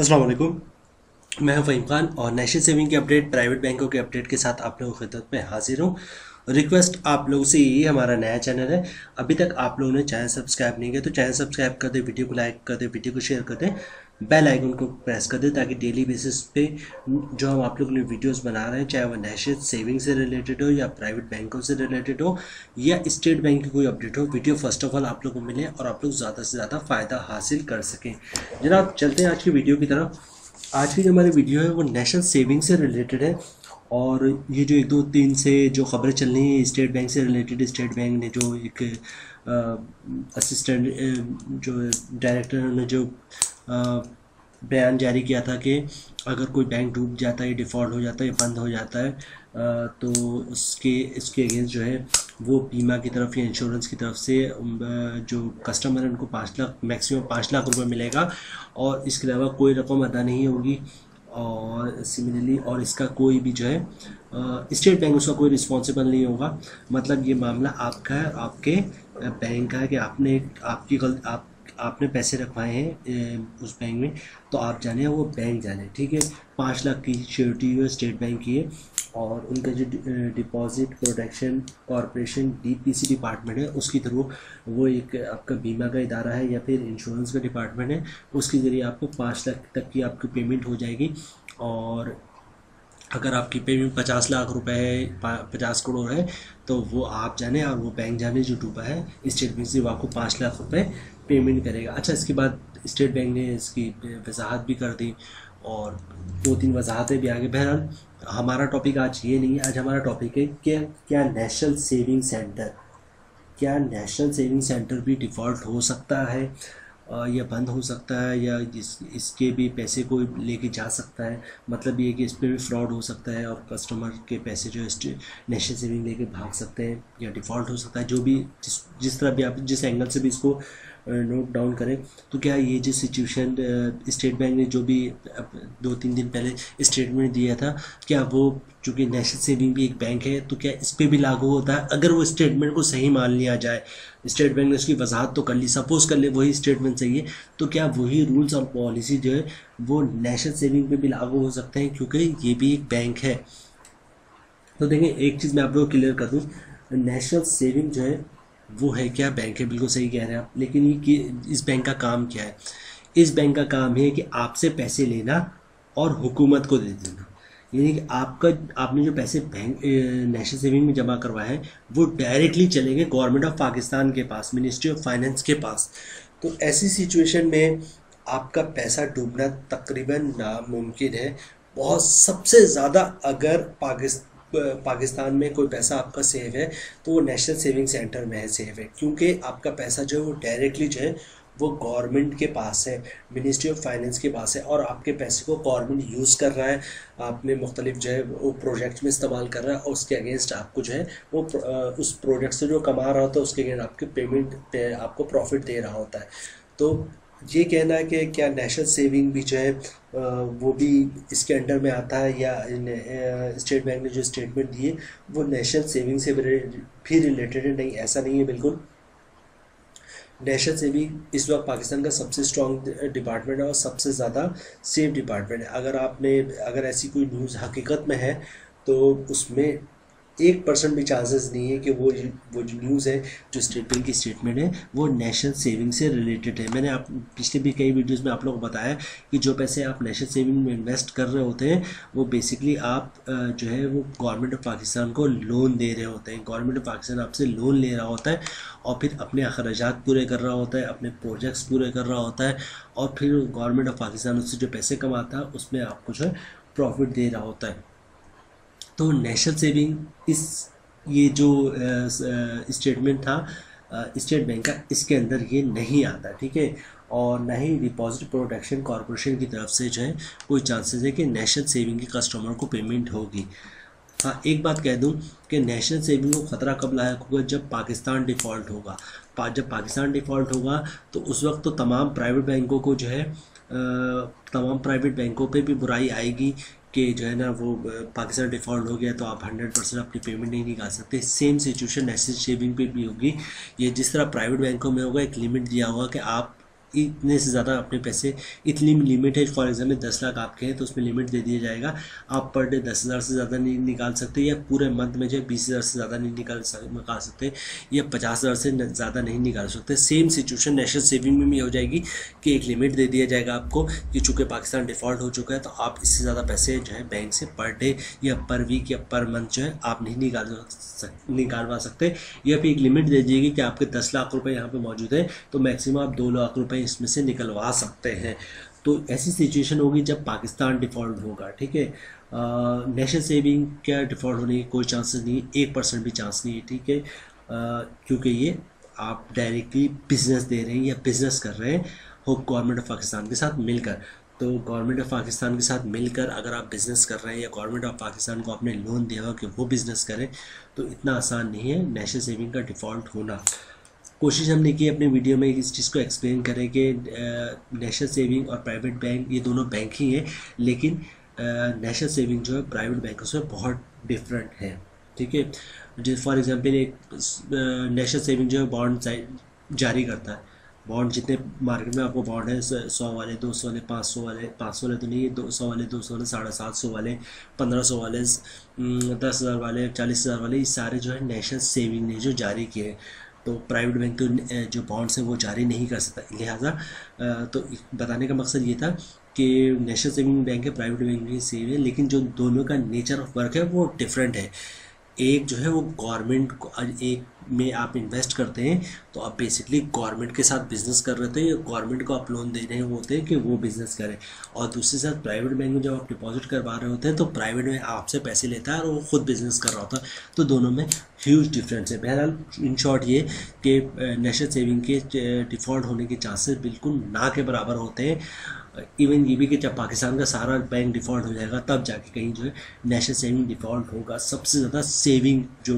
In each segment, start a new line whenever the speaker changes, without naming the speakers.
अस्सलाम वालेकुम। मैं हूं फ़हीम खान और नेशनल सेविंग के अपडेट, प्राइवेट बैंकों के अपडेट के साथ आप लोगों की खिदमत में हाजिर हूं। रिक्वेस्ट आप लोगों से यही, हमारा नया चैनल है, अभी तक आप लोगों ने चैनल सब्सक्राइब नहीं किया तो चैनल सब्सक्राइब कर दें, वीडियो को लाइक कर दें, वीडियो को शेयर कर दें, बेल आइकन को प्रेस कर दें ताकि डेली बेसिस पे जो हम आप लोगों के लिए वीडियोस बना रहे हैं, चाहे वह नेशनल सेविंग से रिलेटेड हो या प्राइवेट बैंकों से रिलेटेड हो या स्टेट बैंक की कोई अपडेट हो, वीडियो फर्स्ट ऑफ ऑल आप लोगों को मिले और आप लोग ज़्यादा से ज़्यादा फ़ायदा हासिल कर सकें। जनाब चलते हैं आज की वीडियो की तरफ। आज की जो हमारी वीडियो है वो नेशनल सेविंग से रिलेटेड है और ये जो 1 2 3 से जो खबरें चल रही हैं स्टेट बैंक से रिलेटेड, स्टेट बैंक ने जो एक असिस्टेंट जो डायरेक्टर ने जो बयान जारी किया था कि अगर कोई बैंक डूब जाता है, डिफ़ॉल्ट हो जाता है, बंद हो जाता है तो इसके अगेंस्ट जो है वो बीमा की तरफ या इंश्योरेंस की तरफ से जो कस्टमर है उनको 5 लाख, मैक्सिमम 5 लाख रुपए मिलेगा और इसके अलावा कोई रकम अदा नहीं होगी। और सिमिलरली और इसका कोई भी जो है स्टेट बैंक उसका कोई रिस्पॉन्सिबल नहीं होगा। मतलब ये मामला आपका है, आपके बैंक का है कि आपने पैसे रखवाए हैं उस बैंक में, तो आप जाने वो बैंक जाने, ठीक है। 5 लाख की श्योरिटी है, स्टेट बैंक की है और उनका जो deposit protection corporation DPC department है उसके थ्रू, वो एक आपका बीमा का इदारा है या फिर इंश्योरेंस का डिपार्टमेंट है, उसके ज़रिए आपको 5 लाख तक की आपकी पेमेंट हो जाएगी। और अगर आपकी पेमेंट 50 लाख रुपए है, 50 करोड़ है, तो वो आप जाने और वो बैंक जाने जो डूबा है स्टेट बैंक से, वो आपको 5 लाख रुपए पेमेंट करेगा। अच्छा, इसके बाद स्टेट बैंक ने इसकी वजाहत भी कर दी और 2 3 वजाहतें भी आगे। बहरहाल हमारा टॉपिक आज ये नहीं है, आज हमारा टॉपिक है कि क्या नेशनल नेशनल सेविंग सेंटर भी डिफ़ॉल्ट हो सकता है या बंद हो सकता है या इसके भी पैसे कोई लेके जा सकता है। मतलब ये कि इस पर भी फ्रॉड हो सकता है और कस्टमर के पैसे जो नेशनल सेविंग लेके भाग सकते हैं या डिफ़ॉल्ट हो सकता है। जो भी जिस तरह भी आप जिस एंगल से भी इसको नोट डाउन करें, तो क्या ये जो सिचुएशन स्टेट बैंक ने जो भी 2 3 दिन पहले स्टेटमेंट दिया था, क्या वो, चूँकि नेशनल सेविंग भी एक बैंक है, तो क्या इस पर भी लागू होता है अगर वो स्टेटमेंट को सही मान लिया जाए? स्टेट बैंक ने उसकी वजाहत तो कर ली, सपोज कर ले वही स्टेटमेंट सही है, तो क्या वही रूल्स और पॉलिसी जो है वो नेशनल सेविंग पे भी लागू हो सकते हैं, क्योंकि ये भी एक बैंक है। तो देखें, एक चीज़ मैं आप लोगों को क्लियर कर दूँ, नेशनल सेविंग जो है वो है क्या, बैंक है, बिल्कुल सही कह रहे हैं आप। लेकिन ये कि इस बैंक का काम क्या है? इस बैंक का काम है कि आपसे पैसे लेना और हुकूमत को दे देना। यानी कि आपने जो पैसे बैंक नेशनल सेविंग में जमा करवाए हैं वो डायरेक्टली चलेंगे गवर्नमेंट ऑफ पाकिस्तान के पास, मिनिस्ट्री ऑफ फाइनेंस के पास। तो ऐसी सिचुएशन में आपका पैसा डूबना तकरीबन नामुमकिन है। बहुत सबसे ज़्यादा अगर पाकिस्तान में कोई पैसा आपका सेव है तो वो नेशनल सेविंग सेंटर में है सेव है, क्योंकि आपका पैसा जो है वो डायरेक्टली जो है वो गवर्नमेंट के पास है, मिनिस्ट्री ऑफ फाइनेंस के पास है और आपके पैसे को गवर्नमेंट यूज़ कर रहा है, आपने मुख्तलिफ जो है वो प्रोजेक्ट में इस्तेमाल कर रहा है और उसके अगेंस्ट आपको जो है वो उस प्रोजेक्ट से जो कमा रहा होता है उसके अगेंस्ट आपके पेमेंट पे आपको प्रॉफिट दे रहा होता है। तो ये कहना है कि क्या नेशनल सेविंग भी जो है वो भी इसके अंडर में आता है या स्टेट बैंक ने जो स्टेटमेंट दिए वो नेशनल सेविंग से भी रिलेटेड है? नहीं, ऐसा नहीं है बिल्कुल। नेशनल सेविंग इस वक्त पाकिस्तान का सबसे स्ट्रॉन्ग डिपार्टमेंट है और सबसे ज़्यादा सेफ डिपार्टमेंट है। अगर ऐसी कोई न्यूज़ हकीकत में है तो उसमें 1% भी चांसेस नहीं है कि वो जो न्यूज़ है, जो स्टेट बैंक की स्टेटमेंट है, वो नेशनल सेविंग से रिलेटेड है। मैंने आप पिछले भी कई वीडियोस में आप लोगों को बताया कि जो पैसे आप नेशनल सेविंग में इन्वेस्ट कर रहे होते हैं वो बेसिकली आप जो है वो गवर्नमेंट ऑफ पाकिस्तान को लोन दे रहे होते हैं। गवर्नमेंट ऑफ पाकिस्तान आपसे लोन ले रहा होता है और फिर अपने अखराजात पूरे कर रहा होता है, अपने प्रोजेक्ट्स पूरे कर रहा होता है और फिर गवर्नमेंट ऑफ पाकिस्तान उससे जो पैसे कमाता है उसमें आपको जो है प्रॉफिट दे रहा होता है। तो नेशनल सेविंग ये जो स्टेटमेंट था स्टेट बैंक का, इसके अंदर ये नहीं आता, ठीक है। और ना ही डिपॉजिट प्रोटेक्शन कॉरपोरेशन की तरफ से जो है कोई चांसेस है कि नेशनल सेविंग के कस्टमर को पेमेंट होगी। हाँ, एक बात कह दूं कि नेशनल सेविंग को ख़तरा कब लायक होगा? जब पाकिस्तान डिफ़ॉल्ट होगा। जब पाकिस्तान डिफ़ॉल्ट होगा तो उस वक्त तो तमाम प्राइवेट बैंकों को जो है तमाम प्राइवेट बैंकों पे भी बुराई आएगी कि जो है ना वो पाकिस्तान डिफ़ॉल्ट हो गया तो आप 100% अपनी पेमेंट नहीं निकाल सकते। सेम सिचुएशन नेशनल सेविंग पे भी होगी। ये जिस तरह प्राइवेट बैंकों में होगा, एक लिमिट दिया होगा कि आप इतने से ज़्यादा अपने पैसे, इतनी लिमिट है, फॉर एग्जाम्पल 10 लाख आपके हैं तो उसमें लिमिट दे दिया जाएगा, आप पर डे 10,000 से ज़्यादा नहीं निकाल सकते, या पूरे मंथ में जो है 20,000 से ज़्यादा नहीं निकाल सकते, या 50,000 से ज़्यादा नहीं निकाल सकते। सेम सिचुएशन नेशनल सेविंग में भी हो जाएगी कि एक लिमिट दे दिया जाएगा आपको कि चूँकि पाकिस्तान डिफ़ॉल्ट हो चुका है तो आप इससे ज़्यादा पैसे जो है बैंक से पर डे या पर वीक या पर मंथ जो है आप नहीं निकालवा सकते, या फिर एक लिमिट दे दीजिएगी कि आपके 10 लाख रुपए यहाँ पे मौजूद है तो मैक्सिमम आप 2 लाख रुपए इसमें से निकलवा सकते हैं। तो ऐसी सिचुएशन होगी जब पाकिस्तान डिफ़ॉल्ट होगा, ठीक है। नेशनल सेविंग क्या डिफ़ॉल्ट होने की कोई चांसेस नहीं, 1% भी चांस नहीं है, ठीक है, क्योंकि ये आप डायरेक्टली बिजनेस दे रहे हैं या बिजनेस कर रहे हैं हो गवर्नमेंट ऑफ पाकिस्तान के साथ मिलकर। तो गवर्नमेंट ऑफ पाकिस्तान के साथ मिलकर अगर आप बिज़नेस कर रहे हैं या गवर्नमेंट ऑफ पाकिस्तान को आपने लोन दिया हो कि वो बिज़नेस करें, तो इतना आसान नहीं है नेशनल सेविंग का डिफ़ॉल्ट होना। कोशिश हमने की अपने वीडियो में इस चीज़ को एक्सप्लेन करें कि नेशनल सेविंग और प्राइवेट बैंक ये दोनों बैंक ही हैं, लेकिन नेशनल सेविंग जो है प्राइवेट बैंकों से बहुत डिफरेंट है, ठीक है। जैसे फॉर एग्जांपल एक नेशनल सेविंग जो है बॉन्ड जारी करता है, बॉन्ड जितने मार्केट में आपको बॉन्ड है 100 वाले, 200 वाले, 500 वाले, 500 वाले तो नहीं, 200 वाले, 200 वाले, 750 वाले, 1500 वाले, 10,000 वाले, 40,000 वाले, ये सारे जो है नेशनल सेविंग ने जो जारी किए हैं। तो प्राइवेट बैंक तो जो बॉन्ड्स हैं वो जारी नहीं कर सकता, लिहाजा तो बताने का मकसद ये था कि नेशनल सेविंग बैंक है, प्राइवेट बैंक भी सेम है, लेकिन जो दोनों का नेचर ऑफ वर्क है वो डिफरेंट है। एक जो है वो गवर्नमेंट को, एक में आप इन्वेस्ट करते हैं तो आप बेसिकली गवर्नमेंट के साथ बिजनेस कर रहे थे, या गवर्नमेंट को आप लोन दे रहे होते हैं कि वो बिज़नेस करें, और दूसरी साथ प्राइवेट बैंक में जब आप डिपॉजिट करवा रहे होते हैं तो प्राइवेट में आपसे पैसे लेता है और वो खुद बिजनेस कर रहा होता है, तो दोनों में ह्यूज डिफरेंस है। बहरहाल इन शॉर्ट ये कि नेशनल सेविंग के डिफ़ॉल्ट होने के चांसेस बिल्कुल ना के बराबर होते हैं। इवन ये भी कि जब पाकिस्तान का सारा बैंक डिफ़ॉल्ट हो जाएगा तब जाके कहीं जो है नेशनल सेविंग डिफ़ॉल्ट होगा। सबसे ज़्यादा सेविंग जो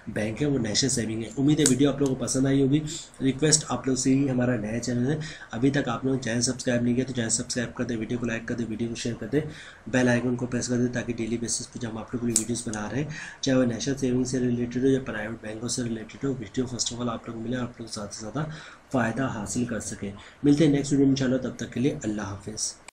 बैंक है वो नेशनल सेविंग है। उम्मीद है वीडियो आप लोगों को पसंद आई होगी। रिक्वेस्ट आप लोग से ही, हमारा नया चैनल है, अभी तक आप लोग चैनल सब्सक्राइब नहीं किया तो चैनल सब्सक्राइब कर दे, वीडियो को लाइक कर दे, वीडियो को शेयर कर दे, बेल आइकन को प्रेस कर दे, ताकि डेली बेसिस पर जब हम आप लोग को वीडियोज़ बना रहे हैं, चाहे वो नेशनल सेविंग से रिलेटेड हो या प्राइवेट बैंकों से रिलेटेड हो, वीडियो फर्स्ट ऑफ ऑल आप लोग को मिले, आप लोग ज़्यादा से ज़्यादा फ़ायदा हासिल कर सकें। मिलते हैं नेक्स्ट वीडियो में इंशाल्लाह, तब तक के लिए अल्लाह हाफिज़।